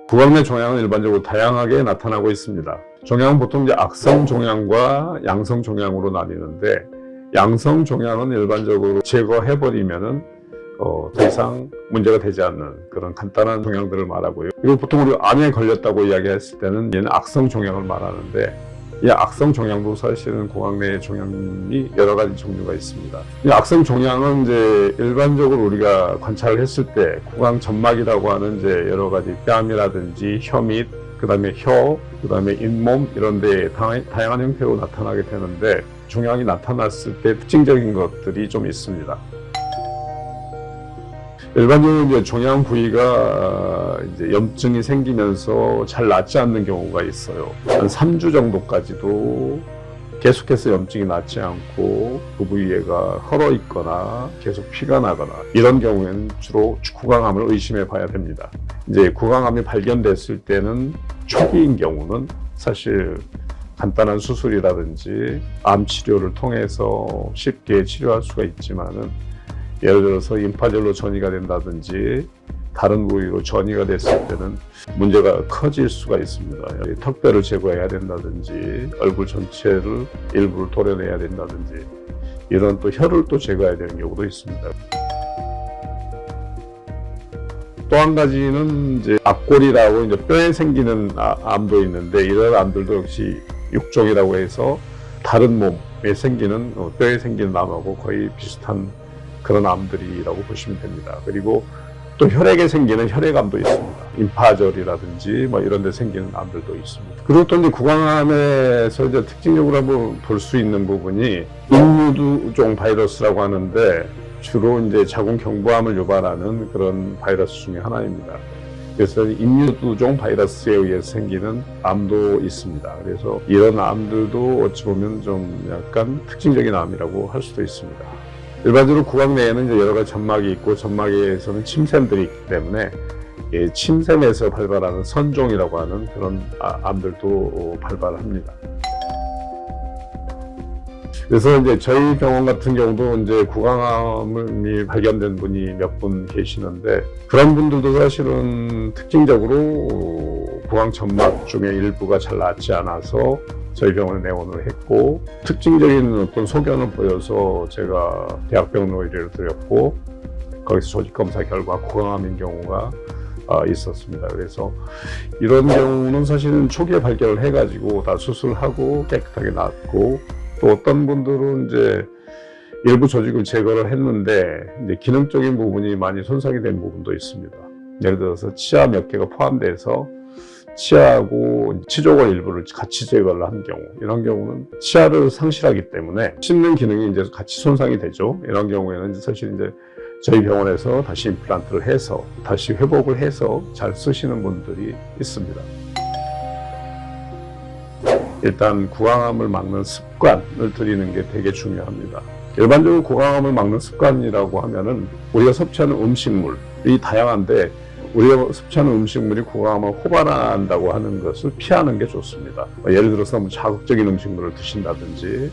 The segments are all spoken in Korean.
구강 내 종양은 일반적으로 다양하게 나타나고 있습니다. 종양은 보통 이제 악성 종양과 양성 종양으로 나뉘는데, 양성 종양은 일반적으로 제거해버리면은 더 이상 문제가 되지 않는 그런 간단한 종양들을 말하고요. 그리고 보통 우리가 암에 걸렸다고 이야기했을 때는 얘는 악성 종양을 말하는데, 이 악성 종양도 사실은 구강 내 종양이 여러 가지 종류가 있습니다. 이 악성 종양은 이제 일반적으로 우리가 관찰을 했을 때 구강 점막이라고 하는 이제 여러 가지 뺨이라든지 혀밑, 그다음에 혀, 그다음에 잇몸 이런 데 다양한 형태로 나타나게 되는데, 종양이 나타났을 때 특징적인 것들이 좀 있습니다. 일반적으로 이제 종양 부위가 이제 염증이 생기면서 잘 낫지 않는 경우가 있어요. 한 3주 정도까지도 계속해서 염증이 낫지 않고 그 부위가 헐어 있거나 계속 피가 나거나, 이런 경우에는 주로 구강암을 의심해 봐야 됩니다. 이제 구강암이 발견됐을 때는 초기인 경우는 사실 간단한 수술이라든지 암 치료를 통해서 쉽게 치료할 수가 있지만은, 예를 들어서 임파절로 전이가 된다든지 다른 부위로 전이가 됐을 때는 문제가 커질 수가 있습니다. 턱뼈를 제거해야 된다든지 얼굴 전체를 일부를 도려내야 된다든지, 이런 또 혀를 또 제거해야 되는 경우도 있습니다. 또 한 가지는 이제 앞골이라고 이제 뼈에 생기는 암도 있는데, 이런 암들도 역시 육종이라고 해서 다른 몸에 생기는 뼈에 생기는 암하고 거의 비슷한 그런 암들이라고 보시면 됩니다. 그리고 또 혈액에 생기는 혈액암도 있습니다. 임파절이라든지 뭐 이런 데 생기는 암들도 있습니다. 그리고 또 이제 구강암에서 이제 특징적으로 한번 볼 수 있는 부분이 인유두종 바이러스라고 하는데, 주로 이제 자궁경부암을 유발하는 그런 바이러스 중에 하나입니다. 그래서 인유두종 바이러스에 의해서 생기는 암도 있습니다. 그래서 이런 암들도 어찌 보면 좀 약간 특징적인 암이라고 할 수도 있습니다. 일반적으로 구강 내에는 이제 여러 가지 점막이 있고, 점막에서는 침샘들이 있기 때문에 침샘에서 발발하는 선종이라고 하는 그런 암들도 발발합니다. 그래서 이제 저희 병원 같은 경우도 이제 구강암이 발견된 분이 몇 분 계시는데, 그런 분들도 사실은 특징적으로 구강 점막 중에 일부가 잘 낫지 않아서 저희 병원에 내원을 했고, 특징적인 어떤 소견을 보여서 제가 대학병원으로 의뢰를 드렸고, 거기서 조직검사 결과 구강암인 경우가 있었습니다. 그래서 이런 경우는 사실은 초기에 발견을 해가지고 다 수술하고 깨끗하게 낫고, 또 어떤 분들은 이제 일부 조직을 제거를 했는데 이제 기능적인 부분이 많이 손상이 된 부분도 있습니다. 예를 들어서 치아 몇 개가 포함돼서 치아하고 치조골 일부를 같이 제거를 한 경우, 이런 경우는 치아를 상실하기 때문에 씹는 기능이 이제 같이 손상이 되죠. 이런 경우에는 사실 이제 저희 병원에서 다시 임플란트를 해서 다시 회복을 해서 잘 쓰시는 분들이 있습니다. 일단 구강암을 막는 습관을 들이는 게 되게 중요합니다. 일반적으로 구강암을 막는 습관이라고 하면은 우리가 섭취하는 음식물이 다양한데, 우리가 섭취하는 음식물이 구강암을 호발한다고 하는 것을 피하는 게 좋습니다. 예를 들어서 너무 자극적인 음식물을 드신다든지,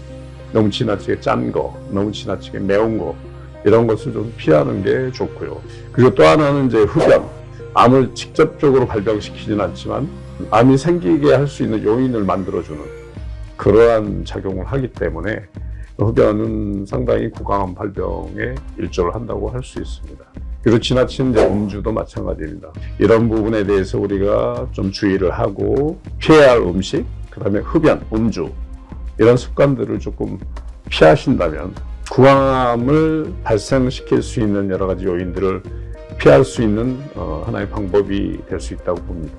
너무 지나치게 짠 거, 너무 지나치게 매운 거, 이런 것을 좀 피하는 게 좋고요. 그리고 또 하나는 이제 흡연. 암을 직접적으로 발병시키진 않지만 암이 생기게 할 수 있는 요인을 만들어주는 그러한 작용을 하기 때문에 흡연은 상당히 구강암 발병에 일조를 한다고 할 수 있습니다. 그리고 지나친 음주도 마찬가지입니다. 이런 부분에 대해서 우리가 좀 주의를 하고, 피해야 할 음식, 그 다음에 흡연, 음주, 이런 습관들을 조금 피하신다면 구강암을 발생시킬 수 있는 여러 가지 요인들을 피할 수 있는 하나의 방법이 될 수 있다고 봅니다.